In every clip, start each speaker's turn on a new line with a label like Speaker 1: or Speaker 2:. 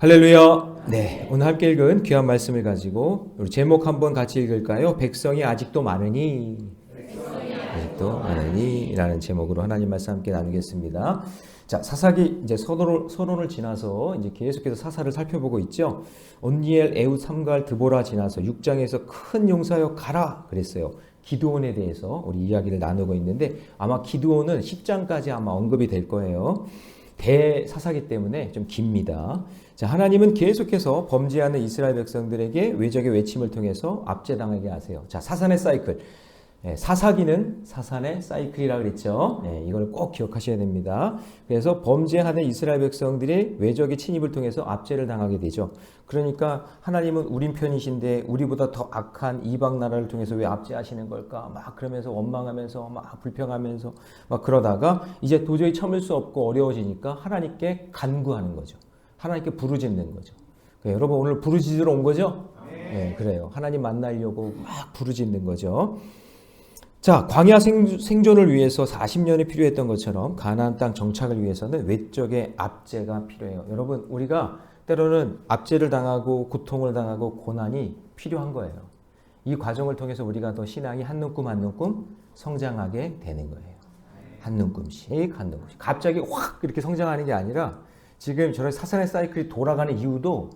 Speaker 1: 할렐루야. 네, 오늘 함께 읽은 귀한 말씀을 가지고 우리 제목 한번 같이 읽을까요? 백성이 아직도 많으니, 라는 제목으로 하나님 말씀 함께 나누겠습니다. 자, 사사기 이제 서론을 지나서 이제 계속해서 사사를 살펴보고 있죠. 온니엘, 에훗, 삼갈, 드보라 지나서 6장에서 큰 용사여 가라 그랬어요. 기드온에 대해서 우리 이야기를 나누고 있는데 아마 기드온은 10장까지 아마 언급이 될 거예요. 대사사기 때문에 좀 깁니다. 자, 하나님은 계속해서 범죄하는 이스라엘 백성들에게 외적의 외침을 통해서 압제당하게 하세요. 자, 사산의 사이클. 사사기는 사산의 사이클이라고 그랬죠. 이걸 꼭 기억하셔야 됩니다. 그래서 범죄하는 이스라엘 백성들이 외적의 침입을 통해서 압제를 당하게 되죠. 그러니까 하나님은 우린 편이신데 우리보다 더 악한 이방 나라를 통해서 왜 압제하시는 걸까? 막 그러면서 원망하면서 막 불평하면서 막 그러다가 이제 도저히 참을 수 없고 어려워지니까 하나님께 간구하는 거죠. 하나님께 부르짖는 거죠. 그러니까 여러분 오늘 부르짖으러 온 거죠? 네, 그래요. 하나님 만나려고 막 부르짖는 거죠. 자, 광야 생존을 위해서 40년이 필요했던 것처럼 가나안 땅 정착을 위해서는 외적의 압제가 필요해요. 여러분, 우리가 때로는 압제를 당하고 고통을 당하고 고난이 필요한 거예요. 이 과정을 통해서 우리가 더 신앙이 한 눈금 한 눈금 성장하게 되는 거예요. 한 눈금씩 한 눈금씩. 갑자기 확 이렇게 성장하는 게 아니라 지금 저런 사산의 사이클이 돌아가는 이유도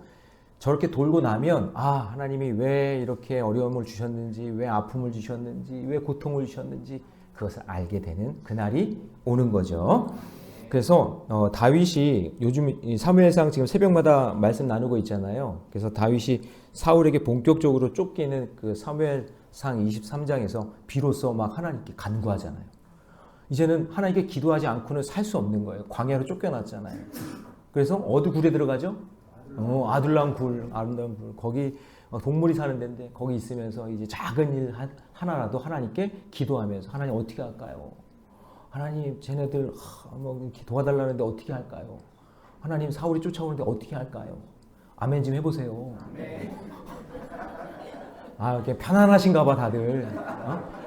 Speaker 1: 저렇게 돌고 나면 아, 하나님이 왜 이렇게 어려움을 주셨는지, 왜 아픔을 주셨는지, 왜 고통을 주셨는지 그것을 알게 되는 그날이 오는 거죠. 그래서 다윗이 요즘 사무엘상 지금 새벽마다 말씀 나누고 있잖아요. 그래서 다윗이 사울에게 본격적으로 쫓기는 그 사무엘상 23장에서 비로소 막 하나님께 간구하잖아요. 이제는 하나님께 기도하지 않고는 살 수 없는 거예요. 광야로 쫓겨났잖아요. 그래서 어디 굴에 들어가죠? 아둘람 굴, 아름다운 굴. 거기 동물이 사는 데인데 거기 있으면서 이제 작은 일 하나라도 하나님께 기도하면서 하나님 어떻게 할까요? 하나님 쟤네들 뭐 도와달라는데 어떻게 할까요? 하나님 사울이 쫓아오는데 어떻게 할까요? 아멘 좀 해보세요. 아, 이렇게 편안하신가 봐 다들.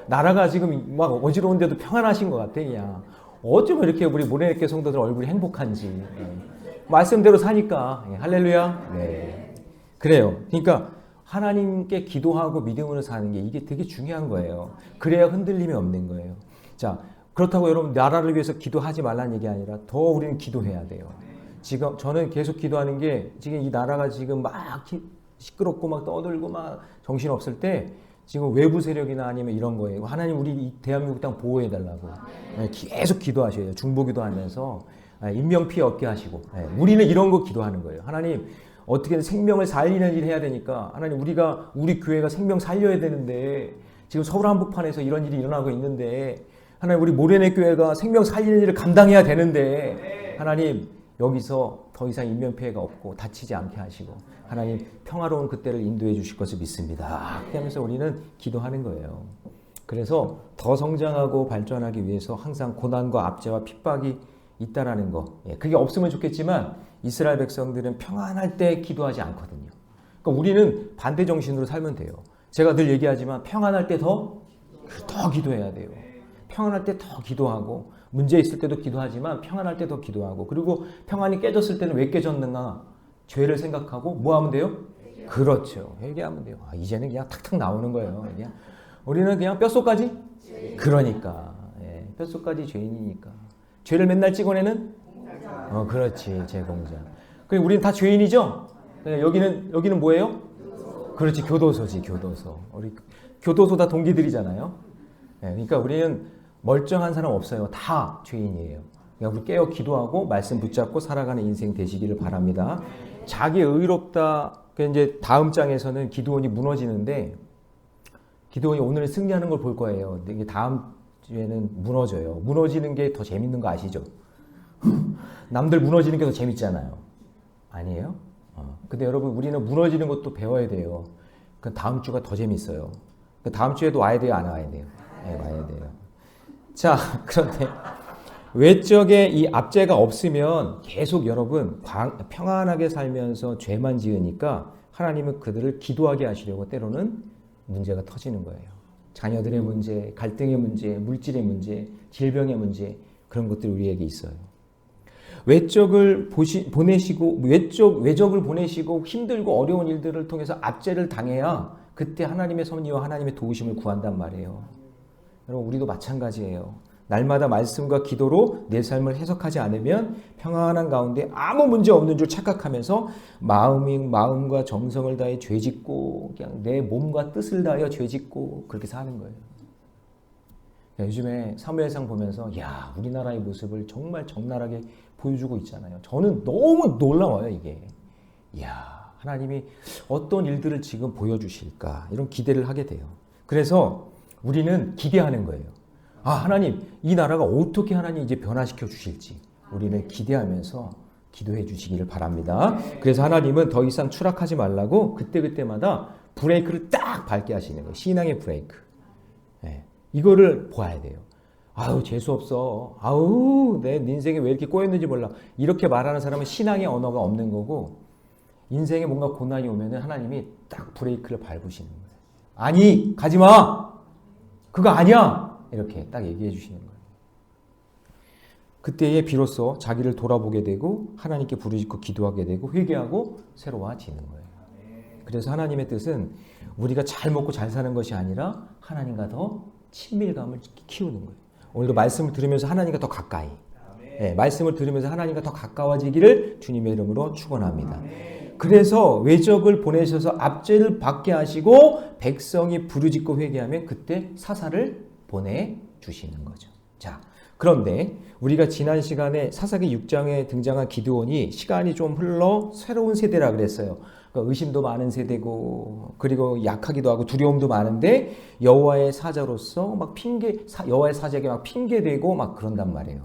Speaker 1: 나라가 지금 막 어지러운데도 평안하신 것 같아 그냥. 어쩌면 이렇게 우리 모래내교 성도들 얼굴이 행복한지. 말씀대로 사니까. 할렐루야. 네. 그래요. 그러니까 하나님께 기도하고 믿음으로 사는 게 이게 되게 중요한 거예요. 그래야 흔들림이 없는 거예요. 자, 그렇다고 여러분 나라를 위해서 기도하지 말라는 얘기 아니라 더 우리는 기도해야 돼요. 지금 저는 계속 기도하는 게 지금 이 나라가 지금 막 시끄럽고 막 떠들고 막 정신 없을 때 지금 외부 세력이나 아니면 이런 거예요. 하나님 우리 이 대한민국 땅 보호해 달라고 계속 기도하셔야 돼요. 중보기도 하면서 인명피해 없게 하시고 우리는 이런 거 기도하는 거예요. 하나님 어떻게든 생명을 살리는 일 해야 되니까 하나님 우리 교회가 생명 살려야 되는데 지금 서울 한복판에서 이런 일이 일어나고 있는데 하나님 우리 모래내 교회가 생명 살리는 일을 감당해야 되는데 하나님 여기서 더 이상 인명피해가 없고 다치지 않게 하시고 하나님 평화로운 그때를 인도해 주실 것을 믿습니다. 그렇게 하면서 우리는 기도하는 거예요. 그래서 더 성장하고 발전하기 위해서 항상 고난과 압제와 핍박이 있다라는 거. 그게 없으면 좋겠지만 이스라엘 백성들은 평안할 때 기도하지 않거든요. 그러니까 우리는 반대 정신으로 살면 돼요. 제가 늘 얘기하지만 평안할 때 더 기도해야 돼요. 평안할 때 더 기도하고 문제 있을 때도 기도하지만 평안할 때 더 기도하고 그리고 평안이 깨졌을 때는 왜 깨졌는가? 죄를 생각하고 뭐 하면 돼요? 그렇죠. 회개하면 돼요. 이제는 그냥 탁탁 나오는 거예요. 그냥 우리는 그냥 뼛속까지? 그러니까. 뼛속까지 죄인이니까. 죄를 맨날 찍어내는? 그렇지. 제공자. 그리고 우리는 다 죄인이죠? 여기는 뭐예요? 그렇지. 교도소지. 교도소. 우리 교도소 다 동기들이잖아요. 그러니까 우리는 멀쩡한 사람 없어요. 다 죄인이에요. 그러니까 우리 깨어 기도하고 말씀 붙잡고 살아가는 인생 되시기를 바랍니다. 자기 의롭다. 이제 다음 장에서는 기드온이 무너지는데 기드온이 오늘 승리하는 걸 볼 거예요. 이게 다음 주에는 무너져요. 무너지는 게 더 재밌는 거 아시죠? 남들 무너지는 게 더 재밌잖아요. 아니에요? 근데 여러분 우리는 무너지는 것도 배워야 돼요. 그 다음 주가 더 재밌어요. 그 다음 주에도 와야 돼요? 안 와야 돼요? 네, 와야 돼요. 자, 그런데 외적에 이 압제가 없으면 계속 여러분 평안하게 살면서 죄만 지으니까 하나님은 그들을 기도하게 하시려고 때로는 문제가 터지는 거예요. 자녀들의 문제, 갈등의 문제, 물질의 문제, 질병의 문제 그런 것들이 우리에게 있어요. 외적을 보내시고 외적을 보내시고 힘들고 어려운 일들을 통해서 압제를 당해야 그때 하나님의 섭리와 하나님의 도우심을 구한단 말이에요. 여러분 우리도 마찬가지예요. 날마다 말씀과 기도로 내 삶을 해석하지 않으면 평안한 가운데 아무 문제 없는 줄 착각하면서 마음과 정성을 다해 죄짓고 그냥 내 몸과 뜻을 다하여 죄짓고 그렇게 사는 거예요. 요즘에 사무엘상 보면서 야 우리나라의 모습을 정말 적나라하게 보여주고 있잖아요. 저는 너무 놀라워요 이게. 야 하나님이 어떤 일들을 지금 보여주실까 이런 기대를 하게 돼요. 그래서 우리는 기대하는 거예요. 아 하나님 이 나라가 어떻게 하나님 이제 변화시켜 주실지 우리는 기대하면서 기도해 주시기를 바랍니다. 그래서 하나님은 더 이상 추락하지 말라고 그때그때마다 브레이크를 딱 밟게 하시는 거예요. 신앙의 브레이크. 네. 이거를 보아야 돼요. 아우 재수없어. 아우 내 인생이 왜 이렇게 꼬였는지 몰라. 이렇게 말하는 사람은 신앙의 언어가 없는 거고 인생에 뭔가 고난이 오면 하나님이 딱 브레이크를 밟으시는 거예요. 아니 가지마. 그거 아니야. 이렇게 딱 얘기해 주시는 거예요. 그때에 비로소 자기를 돌아보게 되고 하나님께 부르짖고 기도하게 되고 회개하고 새로워지는 거예요. 그래서 하나님의 뜻은 우리가 잘 먹고 잘 사는 것이 아니라 하나님과 더 친밀감을 키우는 거예요. 오늘도 말씀을 들으면서 하나님과 더 가까이 네, 말씀을 들으면서 하나님과 더 가까워지기를 주님의 이름으로 축원합니다. 그래서 외적을 보내셔서 압제를 받게 하시고 백성이 부르짖고 회개하면 그때 사사를 보내주시는 거죠. 자, 그런데 우리가 지난 시간에 사사기 6장에 등장한 기드온이 시간이 좀 흘러 새로운 세대라 그랬어요. 그러니까 의심도 많은 세대고 그리고 약하기도 하고 두려움도 많은데 여호와의 사자로서 막 여호와의 사자에게 막 핑계대고 막 그런단 말이에요.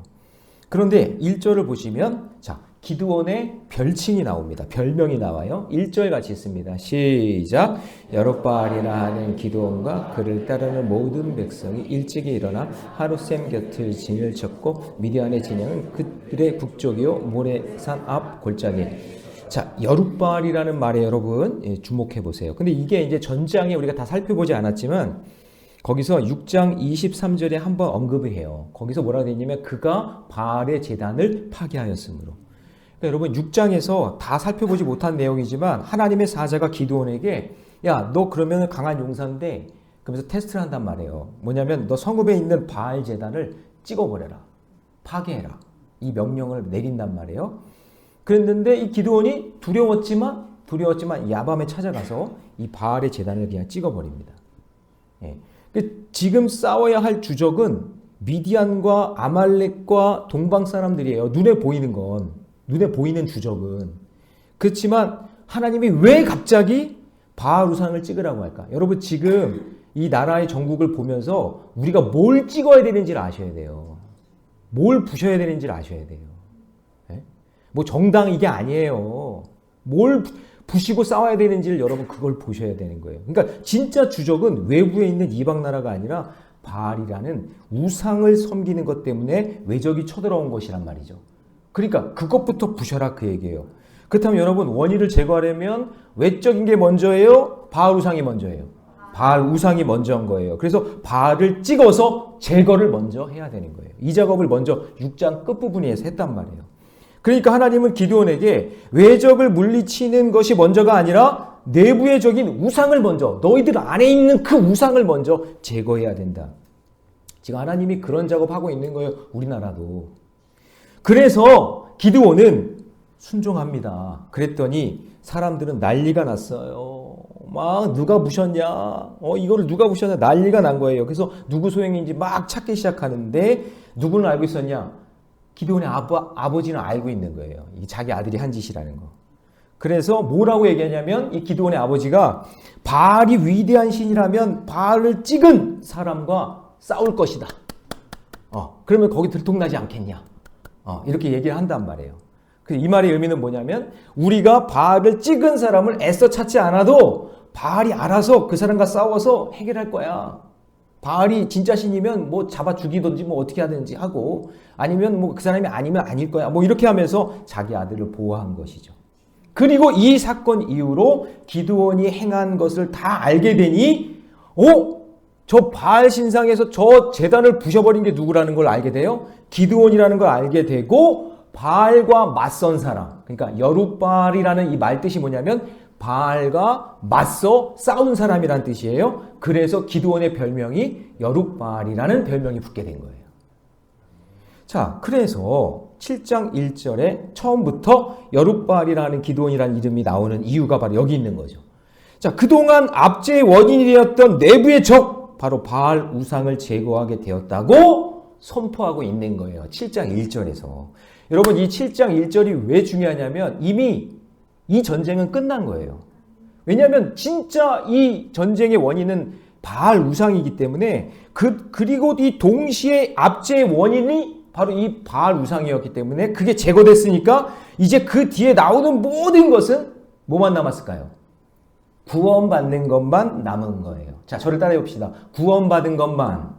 Speaker 1: 그런데 1절을 보시면 자 기드온의 별칭이 나옵니다. 별명이 나와요. 1절 같이 있습니다. 시작. 여룻바알이라 하는 기드온과 그를 따르는 모든 백성이 일찍이 일어나 하룻샘 곁을 진을 쳤고 미디안의 진영은 그들의 북쪽이요 모레산 앞 골짜기. 자, 여룻바알이라는 말에 여러분 주목해 보세요. 근데 이게 이제 전장에 우리가 다 살펴보지 않았지만 거기서 6장 23절에 한번 언급을 해요. 거기서 뭐라고 되어 있냐면 그가 바알의 제단을 파괴하였으므로. 그러니까 여러분 6장에서 다 살펴보지 못한 내용이지만 하나님의 사자가 기드온에게 야, 너 그러면 강한 용사인데 그러면서 테스트를 한단 말이에요. 뭐냐면 너 성읍에 있는 바알 제단을 찍어버려라. 파괴해라. 이 명령을 내린단 말이에요. 그랬는데 이 기드온이 두려웠지만 야밤에 찾아가서 이 바알의 제단을 그냥 찍어버립니다. 예. 지금 싸워야 할 주적은 미디안과 아말렉과 동방 사람들이에요. 눈에 보이는 주적은. 그렇지만 하나님이 왜 갑자기 바알 우상을 찍으라고 할까? 여러분 지금 이 나라의 전국을 보면서 우리가 뭘 찍어야 되는지를 아셔야 돼요. 뭘 부셔야 되는지를 아셔야 돼요. 네? 뭐 정당 이게 아니에요. 뭘 부시고 싸워야 되는지를 여러분 그걸 보셔야 되는 거예요. 그러니까 진짜 주적은 외부에 있는 이방 나라가 아니라 바알이라는 우상을 섬기는 것 때문에 외적이 쳐들어온 것이란 말이죠. 그러니까 그것부터 부셔라 그 얘기예요. 그렇다면 여러분 원인을 제거하려면 외적인 게 먼저예요? 바알 우상이 먼저예요? 바알 우상이 먼저 한 거예요. 그래서 바알을 찍어서 제거를 먼저 해야 되는 거예요. 이 작업을 먼저 6장 끝부분에서 했단 말이에요. 그러니까 하나님은 기드온에게 외적을 물리치는 것이 먼저가 아니라 내부의 적인 우상을 먼저 너희들 안에 있는 그 우상을 먼저 제거해야 된다. 지금 하나님이 그런 작업하고 있는 거예요. 우리나라도. 그래서 기드온은 순종합니다. 그랬더니 사람들은 난리가 났어요. 막 누가 부셨냐? 이거를 누가 부셨냐? 난리가 난 거예요. 그래서 누구 소행인지 막 찾기 시작하는데 누구는 알고 있었냐? 기드온의 아버지는 알고 있는 거예요. 이게 자기 아들이 한 짓이라는 거. 그래서 뭐라고 얘기하냐면 이 기드온의 아버지가 바알이 위대한 신이라면 바알을 찍은 사람과 싸울 것이다. 그러면 거기 들통나지 않겠냐? 이렇게 얘기를 한단 말이에요. 이 말의 의미는 뭐냐면 우리가 바알을 찍은 사람을 애써 찾지 않아도 바알이 알아서 그 사람과 싸워서 해결할 거야. 바알이 진짜 신이면 뭐 잡아 죽이든지 뭐 어떻게 하든지 하고 아니면 뭐 그 사람이 아니면 아닐 거야. 뭐 이렇게 하면서 자기 아들을 보호한 것이죠. 그리고 이 사건 이후로 기드온이 행한 것을 다 알게 되니 저 바알 신상에서 저 제단을 부셔버린 게 누구라는 걸 알게 돼요. 기드온이라는 걸 알게 되고 바알과 맞선 사람. 그러니까 여룻바알이라는 이 말 뜻이 뭐냐면 바알과 맞서 싸운 사람이란 뜻이에요. 그래서 기드온의 별명이 여룻바알이라는 별명이 붙게 된 거예요. 자, 그래서 7장 1절에 처음부터 여룻바알이라는 기드온이라는 이름이 나오는 이유가 바로 여기 있는 거죠. 자, 그동안 압제의 원인이 되었던 내부의 적, 바로 바알 우상을 제거하게 되었다고 선포하고 있는 거예요. 7장 1절에서. 여러분, 이 7장 1절이 왜 중요하냐면 이미 이 전쟁은 끝난 거예요. 왜냐하면 진짜 이 전쟁의 원인은 바알 우상이기 때문에 그리고 이 동시에 압제의 원인이 바로 이 바알 우상이었기 때문에 그게 제거됐으니까 이제 그 뒤에 나오는 모든 것은 뭐만 남았을까요? 구원받는 것만 남은 거예요. 자, 저를 따라해 봅시다. 구원받은 것만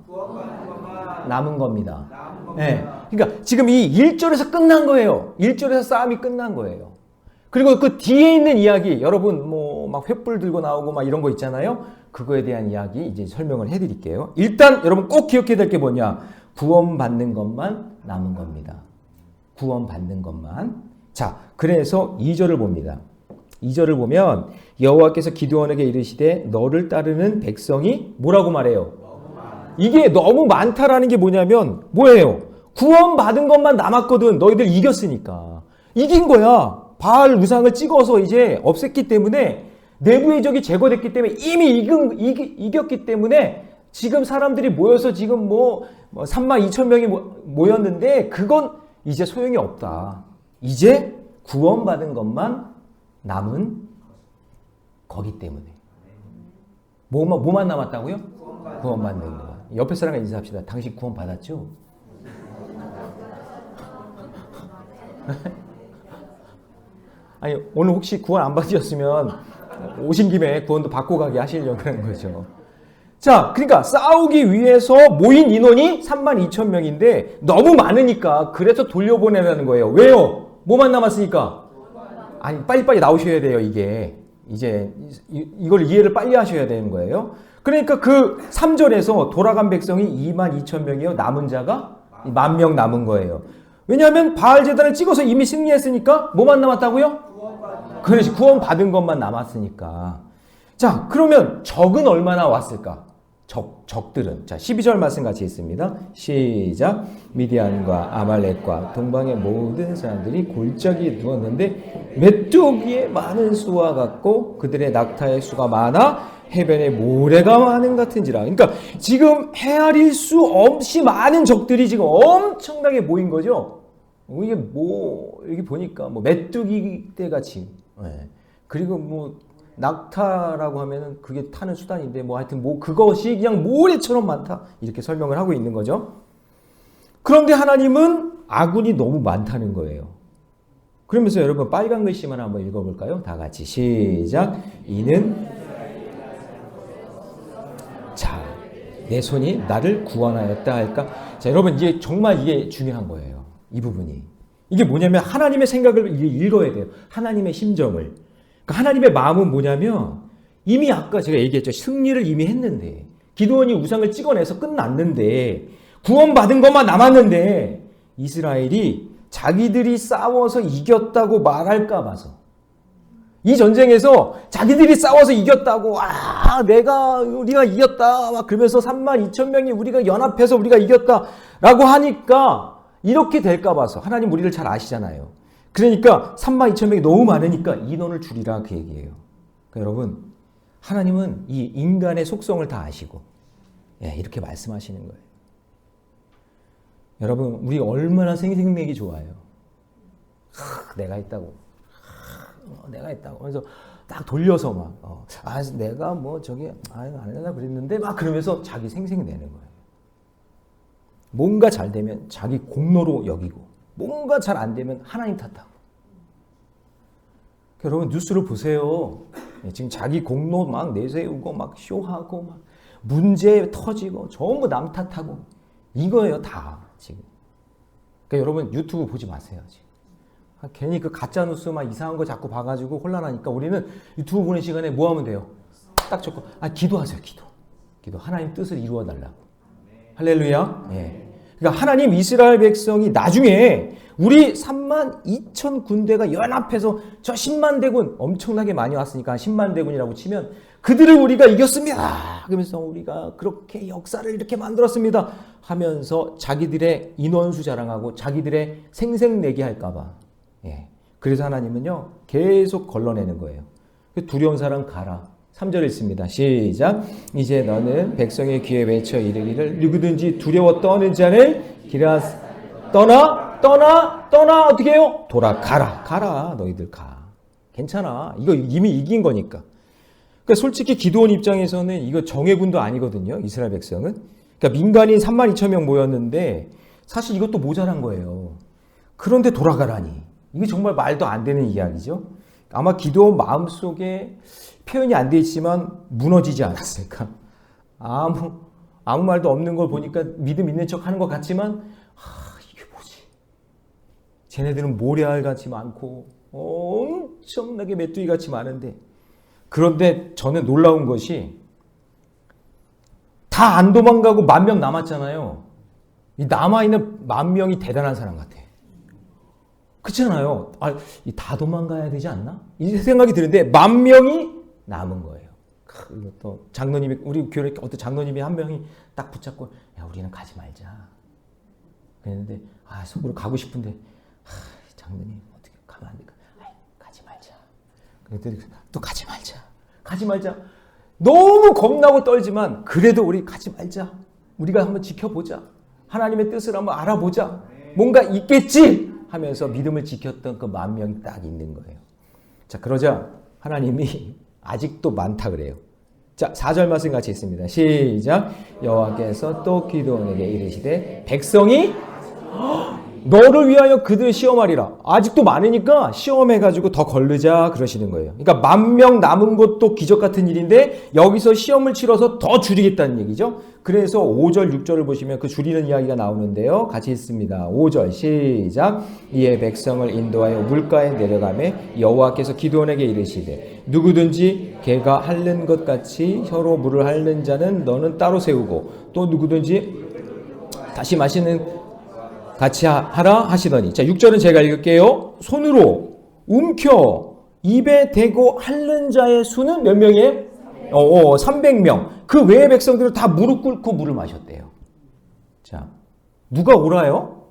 Speaker 1: 남은 겁니다. 네. 그러니까 지금 이 1절에서 끝난 거예요. 1절에서 싸움이 끝난 거예요. 그리고 그 뒤에 있는 이야기, 여러분 뭐 막 횃불 들고 나오고 막 이런 거 있잖아요. 그거에 대한 이야기 이제 설명을 해드릴게요. 일단 여러분 꼭 기억해야 될 게 뭐냐? 구원받는 것만 남은 겁니다. 구원받는 것만. 자, 그래서 2절을 봅니다. 2절을 보면 여호와께서 기드온에게 이르시되 너를 따르는 백성이 뭐라고 말해요? 이게 너무 많다라는 게 뭐냐면 뭐예요? 구원받은 것만 남았거든. 너희들 이겼으니까. 이긴 거야. 바알 우상을 찍어서 이제 없앴기 때문에 내부의 적이 제거됐기 때문에 이미 이겼기 때문에 지금 사람들이 모여서 지금 뭐 32,000명이 모였는데 그건 이제 소용이 없다. 이제 구원받은 것만 남은 거기 때문에. 뭐만 남았다고요? 구원받는 거. 옆에 사람과 인사합시다. 당신 구원받았죠? 아니, 오늘 혹시 구원 안 받으셨으면 오신 김에 구원도 받고 가게 하시려고 그러는 거죠. 자, 그러니까 싸우기 위해서 모인 인원이 32,000명인데 너무 많으니까 그래서 돌려보내라는 거예요. 왜요? 뭐만 남았으니까? 아니, 빨리빨리 나오셔야 돼요, 이게. 이제 이걸 이해를 빨리 하셔야 되는 거예요. 그러니까 그 3절에서 돌아간 백성이 22,000명이요. 남은 자가 10,000명 남은 거예요. 왜냐하면 바알 제단을 찍어서 이미 승리했으니까 뭐만 남았다고요? 그렇지, 구원받은 것만 남았으니까. 자, 그러면 적은 얼마나 왔을까? 적들은. 자, 12절 말씀 같이 있습니다. 시작. 미디안과 아말렉과 동방의 모든 사람들이 골짜기에 누웠는데 메뚜기의 많은 수와 같고 그들의 낙타의 수가 많아 해변에 모래가 많은 같은지라. 그러니까 지금 헤아릴 수 없이 많은 적들이 지금 엄청나게 모인 거죠. 이게 여기 보니까 메뚜기 떼 같이. 네. 그리고 낙타라고 하면은 그게 타는 수단인데 하여튼 그것이 그냥 모래처럼 많다. 이렇게 설명을 하고 있는 거죠. 그런데 하나님은 아군이 너무 많다는 거예요. 그러면서 여러분 빨간 글씨만 한번 읽어볼까요? 다 같이 시작. 이는 자, 내 손이 나를 구원하였다 할까? 자, 여러분 이게 정말 이게 중요한 거예요. 이 부분이. 이게 뭐냐면 하나님의 생각을 읽어야 돼요. 하나님의 심정을. 그러니까 하나님의 마음은 뭐냐면 이미 아까 제가 얘기했죠. 승리를 이미 했는데 기드온이 우상을 찍어내서 끝났는데 구원받은 것만 남았는데 이스라엘이 자기들이 싸워서 이겼다고 말할까 봐서 이 전쟁에서 자기들이 싸워서 이겼다고 우리가 이겼다 막 그러면서 32,000명이 우리가 연합해서 우리가 이겼다라고 하니까 이렇게 될까 봐서 하나님 우리를 잘 아시잖아요. 그러니까 32,000명이 너무 많으니까 인원을 줄이라 그 얘기예요. 그러니까 여러분 하나님은 이 인간의 속성을 다 아시고 이렇게 말씀하시는 거예요. 여러분 우리 얼마나 생색내기 좋아요. 내가 있다고. 내가 있다고. 그래서 딱 돌려서 내가 안 하려나 그랬는데 막 그러면서 자기 생색내는 거예요. 뭔가 잘 되면 자기 공로로 여기고 뭔가 잘 안 되면 하나님 탓하고. 여러분 뉴스를 보세요. 지금 자기 공로 막 내세우고 막 쇼하고 막 문제 터지고 전부 남 탓하고 이거예요 다 지금. 그러니까 여러분 유튜브 보지 마세요 지금. 괜히 그 가짜 뉴스 막 이상한 거 자꾸 봐가지고 혼란하니까 우리는 유튜브 보는 시간에 뭐 하면 돼요? 딱 적고 기도하세요. 기도 하나님 뜻을 이루어 달라고. 할렐루야. 예. 그러니까 하나님 이스라엘 백성이 나중에 우리 32,000 군대가 연합해서 저 10만 대군 엄청나게 많이 왔으니까 10만 대군이라고 치면 그들을 우리가 이겼습니다. 그러면서 우리가 그렇게 역사를 이렇게 만들었습니다. 하면서 자기들의 인원수 자랑하고 자기들의 생색내기 할까봐. 예. 그래서 하나님은요 계속 걸러내는 거예요. 두려운 사람 가라. 3절 읽습니다. 시작. 이제 너는 백성의 귀에 외쳐 이르기를 누구든지 두려워 떠는 자를 기라 떠나 어떻게 해요? 돌아가라. 가라. 너희들 가. 괜찮아. 이거 이미 이긴 거니까. 그러니까 솔직히 기드온 입장에서는 이거 정예군도 아니거든요. 이스라엘 백성은. 그러니까 민간인 32,000명 모였는데 사실 이것도 모자란 거예요. 그런데 돌아가라니. 이게 정말 말도 안 되는 이야기죠. 아마 기드온 마음속에 표현이 안 돼 있지만 무너지지 않았을까. 아무 말도 없는 걸 보니까 믿음 있는 척 하는 것 같지만 이게 뭐지? 쟤네들은 모래알같이 많고 엄청나게 메뚜기같이 많은데 그런데 저는 놀라운 것이 다 안 도망가고 10,000명 남았잖아요. 이 남아있는 10,000명이 대단한 사람 같아. 그렇잖아요. 다 도망가야 되지 않나? 이 생각이 드는데 10,000명이 남은 거예요. 이것도 장로님이 우리 교회 어떤 장로님이 한 명이 딱 붙잡고 야 우리는 가지 말자. 그랬는데 속으로 가고 싶은데 장로님 어떻게 가면 안 될까? 가지 말자. 그랬더니 또 가지 말자. 너무 겁나고 떨지만 그래도 우리 가지 말자. 우리가 한번 지켜보자. 하나님의 뜻을 한번 알아보자. 뭔가 있겠지 하면서 믿음을 지켰던 그 10,000명이 딱 있는 거예요. 자, 그러자 하나님이 아직도 많다 그래요. 자, 4절 말씀 같이 있습니다. 시작. 여호와께서 또 기드온에게 이르시되 백성이 너를 위하여 그들을 시험하리라. 아직도 많으니까 시험해가지고 더 걸르자 그러시는 거예요. 그러니까 10,000명 남은 것도 기적 같은 일인데 여기서 시험을 치러서 더 줄이겠다는 얘기죠. 그래서 5절 6절을 보시면 그 줄이는 이야기가 나오는데요. 같이 읽습니다. 5절 시작. 이에 백성을 인도하여 물가에 내려가매 여호와께서 기드온에게 이르시되 누구든지 개가 핥는 것 같이 혀로 물을 핥는 자는 너는 따로 세우고 또 누구든지 다시 마시는 같이 하라 하시더니. 자, 6절은 제가 읽을게요. 손으로 움켜 입에 대고 핥는 자의 수는 몇 명이에요? 300명. 그 외의 백성들은 다 무릎 꿇고 물을 마셨대요. 자, 누가 오라요?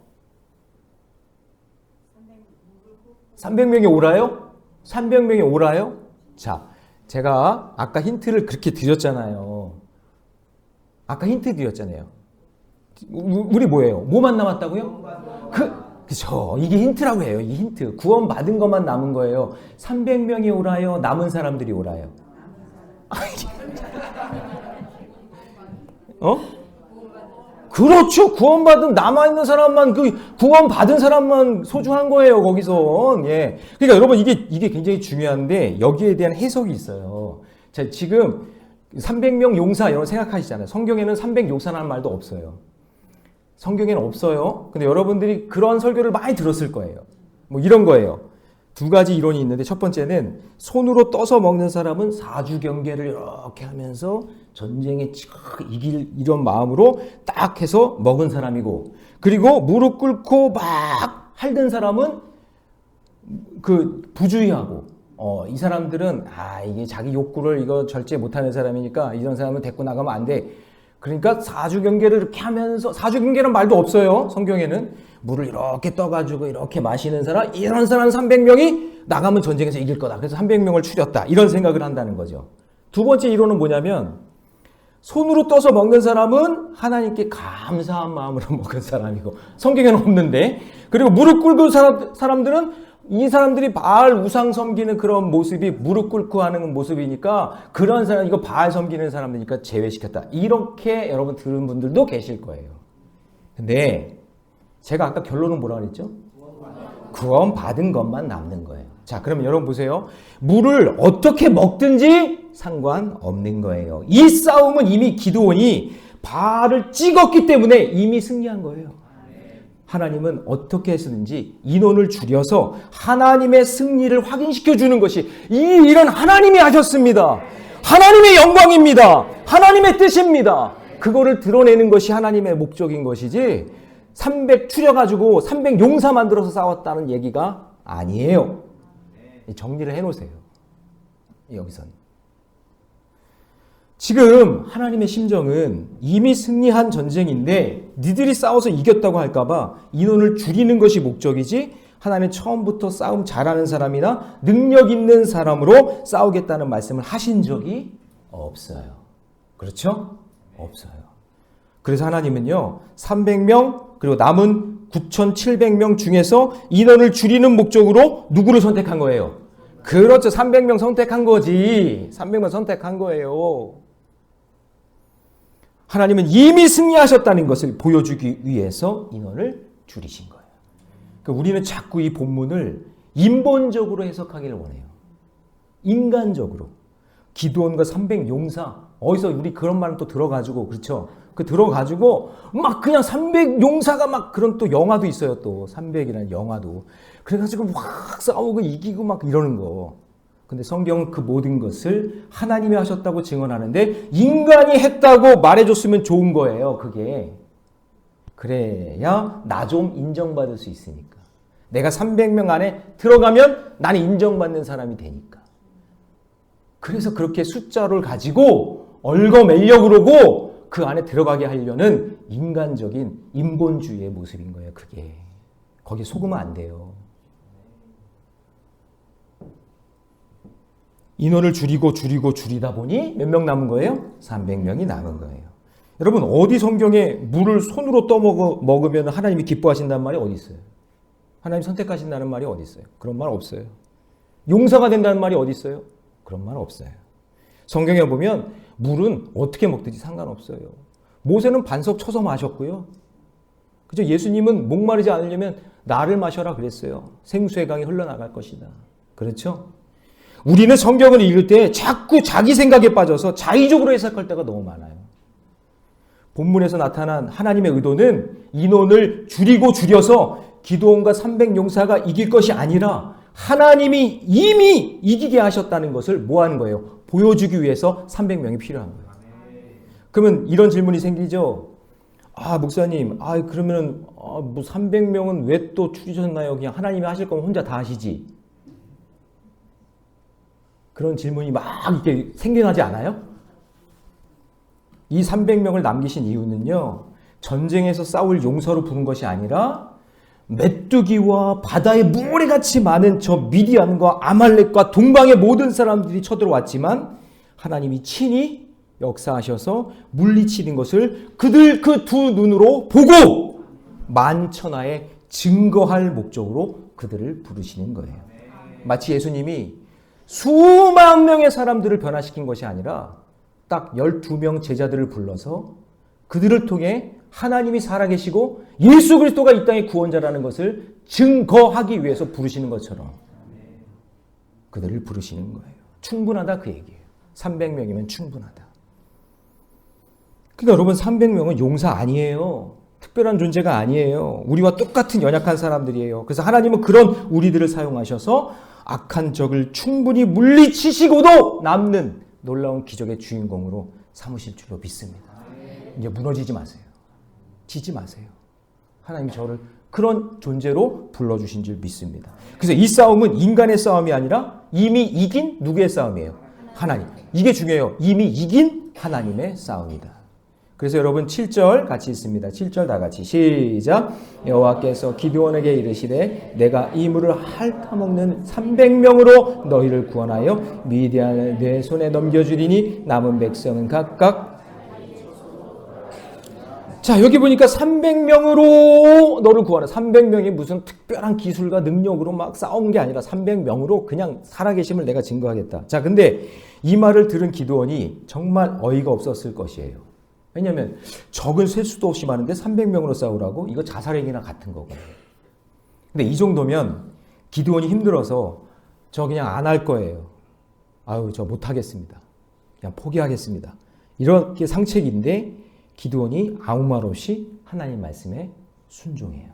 Speaker 1: 300명이 오라요? 300명이 오라요? 자, 제가 아까 힌트를 그렇게 드렸잖아요. 우리 뭐예요? 뭐만 남았다고요? 그쵸. 이게 힌트라고 해요. 이 힌트. 구원 받은 것만 남은 거예요. 300명이 오라요? 남은 사람들이 오라요? 그렇죠. 구원받은 남아있는 사람만, 구원받은 사람만 소중한 거예요. 거기서. 예. 그러니까 여러분 이게 굉장히 중요한데 여기에 대한 해석이 있어요. 자, 지금 300명 용사 이런 생각하시잖아요. 성경에는 300 용사라는 말도 없어요. 성경에는 없어요. 근데 여러분들이 그런 설교를 많이 들었을 거예요. 뭐 이런 거예요. 두 가지 이론이 있는데 첫 번째는 손으로 떠서 먹는 사람은 사주 경계를 이렇게 하면서 전쟁에 이길 이런 마음으로 딱 해서 먹은 사람이고, 그리고 무릎 꿇고 막 핥는 사람은 부주의하고 이 사람들은 이게 자기 욕구를 이거 절제 못하는 사람이니까 이런 사람은 데리고 나가면 안 돼. 그러니까 사주경계를 이렇게 하면서, 사주경계란 말도 없어요. 성경에는. 물을 이렇게 떠가지고 이렇게 마시는 사람, 이런 사람 300명이 나가면 전쟁에서 이길 거다. 그래서 300명을 추렸다. 이런 생각을 한다는 거죠. 두 번째 이론은 뭐냐면, 손으로 떠서 먹는 사람은 하나님께 감사한 마음으로 먹은 사람이고, 성경에는 없는데, 그리고 무릎 꿇은 사람들은 이 사람들이 바알 우상 섬기는 그런 모습이 무릎 꿇고 하는 모습이니까 그런 사람, 이거 바알 섬기는 사람들이니까 제외시켰다. 이렇게 여러분 들은 분들도 계실 거예요. 근데 제가 아까 결론은 뭐라 그랬죠? 구원 받은 것만 남는 거예요. 자, 그러면 여러분 보세요. 물을 어떻게 먹든지 상관없는 거예요. 이 싸움은 이미 기드온이 바알을 찍었기 때문에 이미 승리한 거예요. 하나님은 어떻게 했었는지 인원을 줄여서 하나님의 승리를 확인시켜 주는 것이, 이 일은 하나님이 하셨습니다. 하나님의 영광입니다. 하나님의 뜻입니다. 그거를 드러내는 것이 하나님의 목적인 것이지, 300 추려가지고 300 용사 만들어서 싸웠다는 얘기가 아니에요. 정리를 해놓으세요. 여기서는. 지금 하나님의 심정은 이미 승리한 전쟁인데 니들이 싸워서 이겼다고 할까봐 인원을 줄이는 것이 목적이지 하나님은 처음부터 싸움 잘하는 사람이나 능력 있는 사람으로 싸우겠다는 말씀을 하신 적이 없어요. 그렇죠? 없어요. 그래서 하나님은요 300명 그리고 남은 9,700명 중에서 인원을 줄이는 목적으로 누구를 선택한 거예요? 그렇죠. 300명 선택한 거지. 300명 선택한 거예요. 하나님은 이미 승리하셨다는 것을 보여주기 위해서 인원을 줄이신 거예요. 그러니까 우리는 자꾸 이 본문을 인본적으로 해석하기를 원해요. 인간적으로. 기드온과 300 용사. 어디서 우리 그런 말은 또 들어가지고 그렇죠. 그 들어가지고 막 그냥 300 용사가 막 그런 또 영화도 있어요. 또 300이라는 영화도. 그래가지고 막 싸우고 이기고 막 이러는 거. 근데 성경은 그 모든 것을 하나님이 하셨다고 증언하는데 인간이 했다고 말해줬으면 좋은 거예요. 그게. 그래야 나 좀 인정받을 수 있으니까. 내가 300명 안에 들어가면 나는 인정받는 사람이 되니까. 그래서 그렇게 숫자를 가지고 얽어매려고 그러고 그 안에 들어가게 하려는 인간적인 인본주의의 모습인 거예요. 그게. 거기에 속으면 안 돼요. 인원을 줄이다 보니 몇 명 남은 거예요? 300명이 남은 거예요. 여러분 어디 성경에 물을 손으로 떠먹으면 하나님이 기뻐하신다는 말이 어디 있어요? 하나님 선택하신다는 말이 어디 있어요? 그런 말 없어요. 용사가 된다는 말이 어디 있어요? 그런 말 없어요. 성경에 보면 물은 어떻게 먹든지 상관없어요. 모세는 반석 쳐서 마셨고요. 그죠? 예수님은 목마르지 않으려면 나를 마셔라 그랬어요. 생수의 강이 흘러나갈 것이다. 그렇죠? 우리는 성경을 읽을 때 자꾸 자기 생각에 빠져서 자의적으로 해석할 때가 너무 많아요. 본문에서 나타난 하나님의 의도는 인원을 줄여서 기드온과 300 용사가 이길 것이 아니라 하나님이 이미 이기게 하셨다는 것을 뭐 하는 거예요? 보여주기 위해서 300명이 필요한 거예요. 그러면 이런 질문이 생기죠. 아, 목사님, 그러면 뭐 300명은 왜 또 줄이셨나요? 그냥 하나님이 하실 거면 혼자 다 하시지. 그런 질문이 막 이렇게 생겨나지 않아요? 이 300명을 남기신 이유는요. 전쟁에서 싸울 용사로 부른 것이 아니라 메뚜기와 바다의 모래같이 많은 저 미디안과 아말렉과 동방의 모든 사람들이 쳐들어왔지만 하나님이 친히 역사하셔서 물리치는 것을 그들 그 두 눈으로 보고 만천하에 증거할 목적으로 그들을 부르시는 거예요. 마치 예수님이 수만 명의 사람들을 변화시킨 것이 아니라 딱 12명 제자들을 불러서 그들을 통해 하나님이 살아계시고 예수 그리스도가 이 땅의 구원자라는 것을 증거하기 위해서 부르시는 것처럼 그들을 부르시는 거예요. 충분하다 그 얘기예요. 300명이면 충분하다. 그러니까 여러분 300명은 용사 아니에요. 특별한 존재가 아니에요. 우리와 똑같은 연약한 사람들이에요. 그래서 하나님은 그런 우리들을 사용하셔서 악한 적을 충분히 물리치시고도 남는 놀라운 기적의 주인공으로 삼으실 줄로 믿습니다. 이제 무너지지 마세요. 지지 마세요. 하나님이 저를 그런 존재로 불러주신 줄 믿습니다. 그래서 이 싸움은 인간의 싸움이 아니라 이미 이긴 누구의 싸움이에요? 하나님. 이게 중요해요. 이미 이긴 하나님의 싸움이다. 그래서 여러분 7절 같이 읽습니다. 7절 다 같이 시작. 여호와께서 기드온에게 이르시되 내가 이 물을 핥아먹는 300명으로 너희를 구원하여 미디안을 내 손에 넘겨주리니 남은 백성은 각각 자 여기 보니까 300명으로 너를 구하라. 300명이 무슨 특별한 기술과 능력으로 막 싸운 게 아니라 300명으로 그냥 살아계심을 내가 증거하겠다. 자 근데 이 말을 들은 기드온이 정말 어이가 없었을 것이에요. 왜냐하면 적은 셀 수도 없이 많은데 300명으로 싸우라고? 이거 자살행위나 같은 거거든요. 근데 이 정도면 기드온이 힘들어서 저 그냥 안 할 거예요. 아유 저 못하겠습니다. 그냥 포기하겠습니다. 이렇게 상책인데 기드온이 아무 말 없이 하나님 말씀에 순종해요.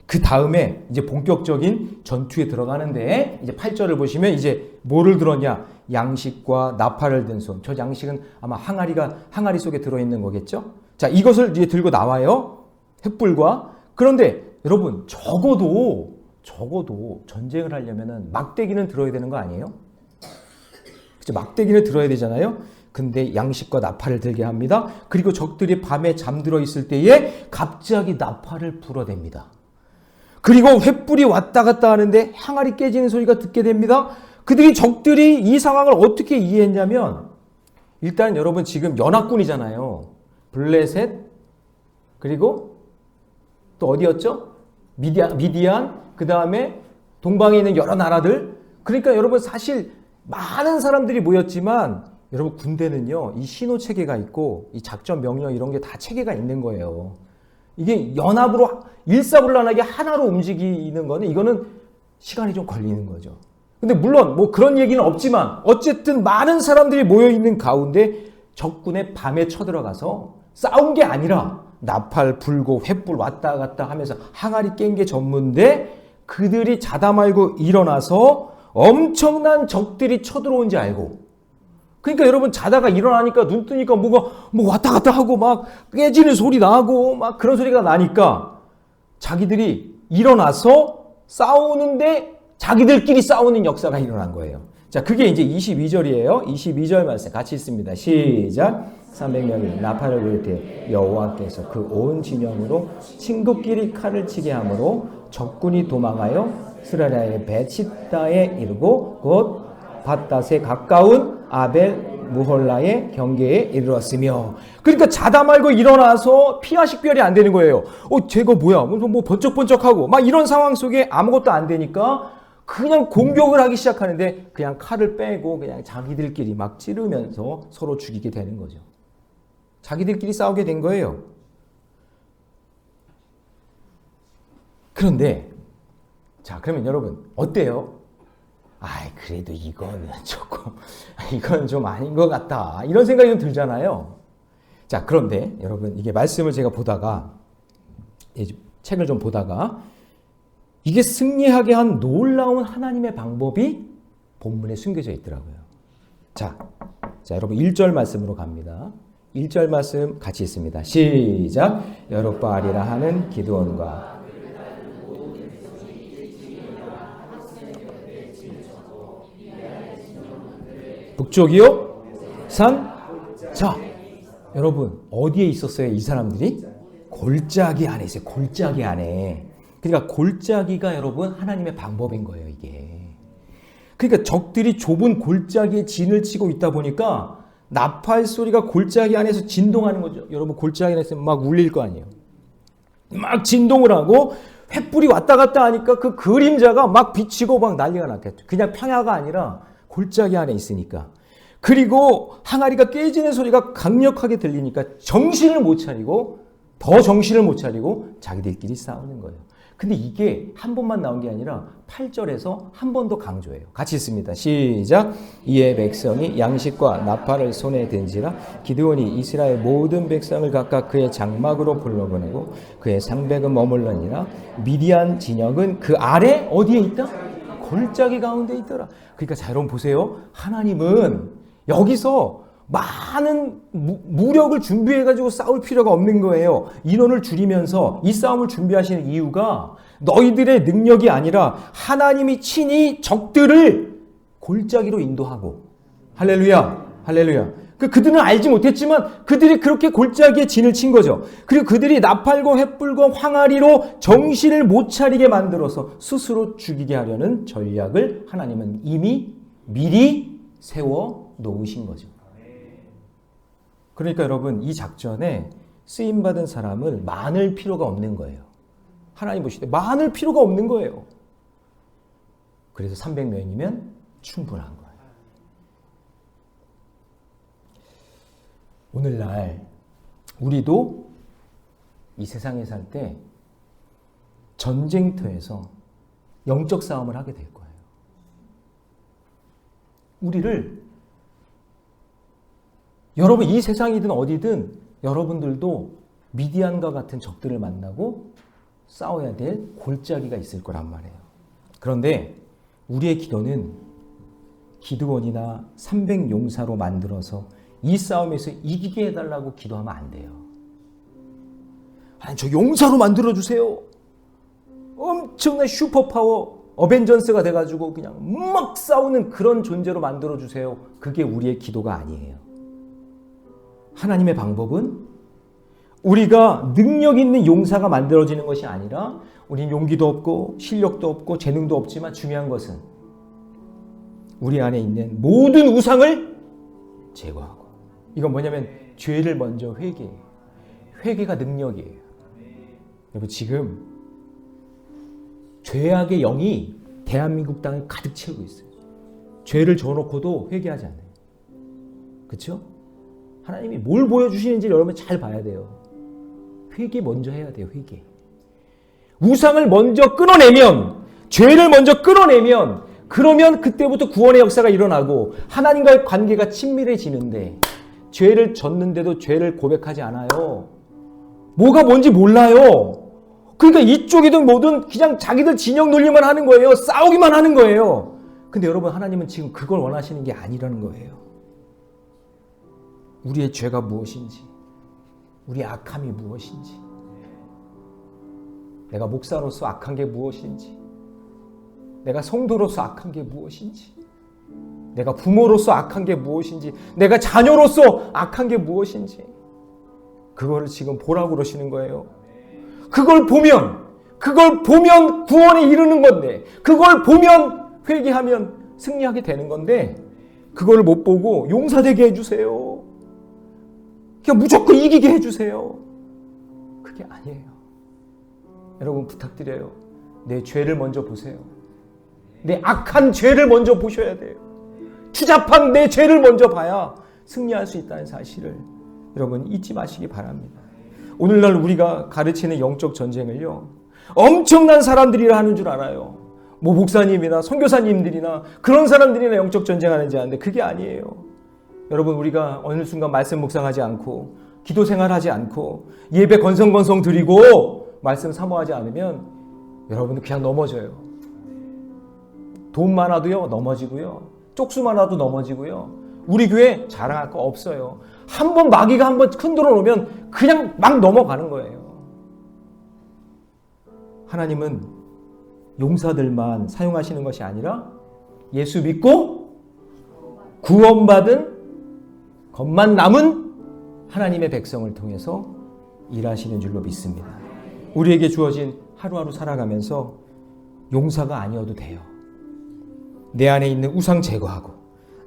Speaker 1: 그 다음에 이제 본격적인 전투에 들어가는데 이제 8절을 보시면 이제 뭐를 들었냐? 양식과 나팔을 든 손. 저 양식은 아마 항아리 속에 들어있는 거겠죠? 자, 이것을 이제 들고 나와요. 횃불과. 그런데 여러분 적어도 전쟁을 하려면은 막대기는 들어야 되는 거 아니에요? 그죠? 막대기를 들어야 되잖아요. 근데 양식과 나팔을 들게 합니다. 그리고 적들이 밤에 잠들어 있을 때에 갑자기 나팔을 불어댑니다. 그리고 횃불이 왔다 갔다 하는데 항아리 깨지는 소리가 듣게 됩니다. 적들이 이 상황을 어떻게 이해했냐면, 일단 여러분 지금 연합군이잖아요. 블레셋, 그리고 또 어디였죠? 미디안, 그 다음에 동방에 있는 여러 나라들. 그러니까 여러분 사실 많은 사람들이 모였지만 여러분 군대는요, 이 신호 체계가 있고 이 작전 명령 이런 게 다 체계가 있는 거예요. 이게 연합으로 일사불란하게 하나로 움직이는 거는 이거는 시간이 좀 걸리는 거죠. 근데 물론 뭐 그런 얘기는 없지만 어쨌든 많은 사람들이 모여 있는 가운데 적군의 밤에 쳐들어가서 싸운 게 아니라 나팔 불고 횃불 왔다 갔다 하면서 항아리 깬 게 전부인데, 그들이 자다 말고 일어나서 엄청난 적들이 쳐들어온지 알고, 그러니까 여러분 자다가 일어나니까 눈 뜨니까 뭐가 뭐 왔다 갔다 하고 막 깨지는 소리 나고 막 그런 소리가 나니까 자기들이 일어나서 싸우는데 자기들끼리 싸우는 역사가 일어난 거예요. 자, 그게 이제 22절이에요. 22절 말씀 같이 읽습니다. 시작. 300명이 나팔을 불 때 여호와께서 그 온 진영으로 친구끼리 칼을 치게 하므로 적군이 도망하여 스라랴의 베치다에 이르고 곧 밧닷에 가까운 아벨 무홀라의 경계에 이르렀으며. 그러니까 자다 말고 일어나서 피하 식별이 안 되는 거예요. 쟤가 뭐야? 뭐 번쩍번쩍하고 막 이런 상황 속에 아무것도 안 되니까 그냥 공격을 하기 시작하는데 그냥 칼을 빼고 그냥 자기들끼리 막 찌르면서 서로 죽이게 되는 거죠. 자기들끼리 싸우게 된 거예요. 그런데 자, 그러면 여러분 어때요? 그래도 이건 좀 아닌 것 같다, 이런 생각이 좀 들잖아요. 자, 그런데 여러분 이게 말씀을 제가 보다가, 책을 좀 보다가 이게 승리하게 한 놀라운 하나님의 방법이 본문에 숨겨져 있더라고요. 자, 여러분 1절 말씀으로 갑니다. 1절 말씀 같이 읽습니다. 시작. 여룹바알이라 하는 기드온과 북쪽이요? 산? 자, 여러분 어디에 있었어요? 이 사람들이? 골짜기 안에 있어요. 골짜기 안에. 그러니까 골짜기가 여러분 하나님의 방법인 거예요, 이게. 그러니까 적들이 좁은 골짜기에 진을 치고 있다 보니까 나팔 소리가 골짜기 안에서 진동하는 거죠. 여러분 골짜기 안에서 막 울릴 거 아니에요. 막 진동을 하고 횃불이 왔다 갔다 하니까 그 그림자가 막 비치고 막 난리가 났겠죠. 그냥 평야가 아니라 골짜기 안에 있으니까. 그리고 항아리가 깨지는 소리가 강력하게 들리니까 정신을 못 차리고 자기들끼리 싸우는 거예요. 근데 이게 한 번만 나온 게 아니라 8절에서 한 번 더 강조해요. 같이 읽습니다. 시작. 이에 백성이 양식과 나팔을 손에 든지라 기드온이 이스라엘 모든 백성을 각각 그의 장막으로 불러보내고 그의 상백은 머물러니라. 미디안 진영은 그 아래 어디에 있다? 골짜기 가운데 있더라. 그러니까 자, 여러분 보세요. 하나님은 여기서 많은 무력을 준비해가지고 싸울 필요가 없는 거예요. 인원을 줄이면서 이 싸움을 준비하시는 이유가 너희들의 능력이 아니라 하나님이 친히 적들을 골짜기로 인도하고. 할렐루야, 할렐루야. 그들은 알지 못했지만 그들이 그렇게 골짜기에 진을 친 거죠. 그리고 그들이 나팔과 횃불과 항아리로 정신을 못 차리게 만들어서 스스로 죽이게 하려는 전략을 하나님은 이미 미리 세워 놓으신 거죠. 그러니까 여러분 이 작전에 쓰임받은 사람을 많을 필요가 없는 거예요. 하나님 보실 때 많을 필요가 없는 거예요. 그래서 300명이면 충분한 거예요. 오늘날 우리도 이 세상에 살 때 전쟁터에서 영적 싸움을 하게 될 거예요. 우리를 여러분 이 세상이든 어디든 여러분들도 미디안과 같은 적들을 만나고 싸워야 될 골짜기가 있을 거란 말이에요. 그런데 우리의 기도는 기드온이나 300용사로 만들어서 이 싸움에서 이기게 해달라고 기도하면 안 돼요. 하나님 저 용사로 만들어주세요. 엄청난 슈퍼파워 어벤져스가 돼가지고 그냥 막 싸우는 그런 존재로 만들어주세요. 그게 우리의 기도가 아니에요. 하나님의 방법은 우리가 능력 있는 용사가 만들어지는 것이 아니라 우린 용기도 없고 실력도 없고 재능도 없지만 중요한 것은 우리 안에 있는 모든 우상을 제거하고, 이건 뭐냐면 죄를 먼저 회개해요. 회개가 능력이에요. 여러분 지금 죄악의 영이 대한민국 땅을 가득 채우고 있어요. 죄를 져놓고도 회개하지 않아요. 그렇죠? 하나님이 뭘 보여주시는지 여러분 잘 봐야 돼요. 회개 먼저 해야 돼요. 회개. 우상을 먼저 끊어내면, 죄를 먼저 끊어내면, 그러면 그때부터 구원의 역사가 일어나고 하나님과의 관계가 친밀해지는데, 죄를 졌는데도 죄를 고백하지 않아요. 뭐가 뭔지 몰라요. 그러니까 이쪽이든 뭐든 그냥 자기들 진영 논리만 하는 거예요. 싸우기만 하는 거예요. 근데 여러분 하나님은 지금 그걸 원하시는 게 아니라는 거예요. 우리의 죄가 무엇인지, 우리의 악함이 무엇인지, 내가 목사로서 악한 게 무엇인지, 내가 성도로서 악한 게 무엇인지, 내가 부모로서 악한 게 무엇인지, 내가 자녀로서 악한 게 무엇인지, 그거를 지금 보라고 그러시는 거예요. 그걸 보면 구원에 이르는 건데, 그걸 보면 회개하면 승리하게 되는 건데, 그걸 못 보고 용사되게 해주세요. 그냥 무조건 이기게 해주세요. 그게 아니에요. 여러분 부탁드려요. 내 죄를 먼저 보세요. 내 악한 죄를 먼저 보셔야 돼요. 추잡한 내 죄를 먼저 봐야 승리할 수 있다는 사실을 여러분 잊지 마시기 바랍니다. 오늘날 우리가 가르치는 영적 전쟁을요, 엄청난 사람들이라 하는 줄 알아요. 뭐 목사님이나 선교사님들이나 그런 사람들이나 영적 전쟁하는지 아는데 그게 아니에요. 여러분 우리가 어느 순간 말씀 묵상하지 않고 기도 생활하지 않고 예배 건성건성 드리고 말씀 사모하지 않으면 여러분은 그냥 넘어져요. 돈 많아도요 넘어지고요, 쪽수 많아도 넘어지고요, 우리 교회 자랑할 거 없어요. 한번 마귀가 한번 흔들어 놓으면 그냥 막 넘어가는 거예요. 하나님은 용사들만 사용하시는 것이 아니라 예수 믿고 구원받은 것만 남은 하나님의 백성을 통해서 일하시는 줄로 믿습니다. 우리에게 주어진 하루하루 살아가면서 용사가 아니어도 돼요. 내 안에 있는 우상 제거하고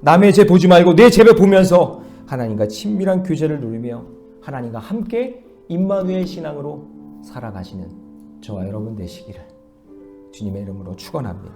Speaker 1: 남의 죄 보지 말고 내 죄를 보면서 하나님과 친밀한 교제를 누리며 하나님과 함께 임마누엘 신앙으로 살아가시는 저와 여러분 되시기를 주님의 이름으로 축원합니다.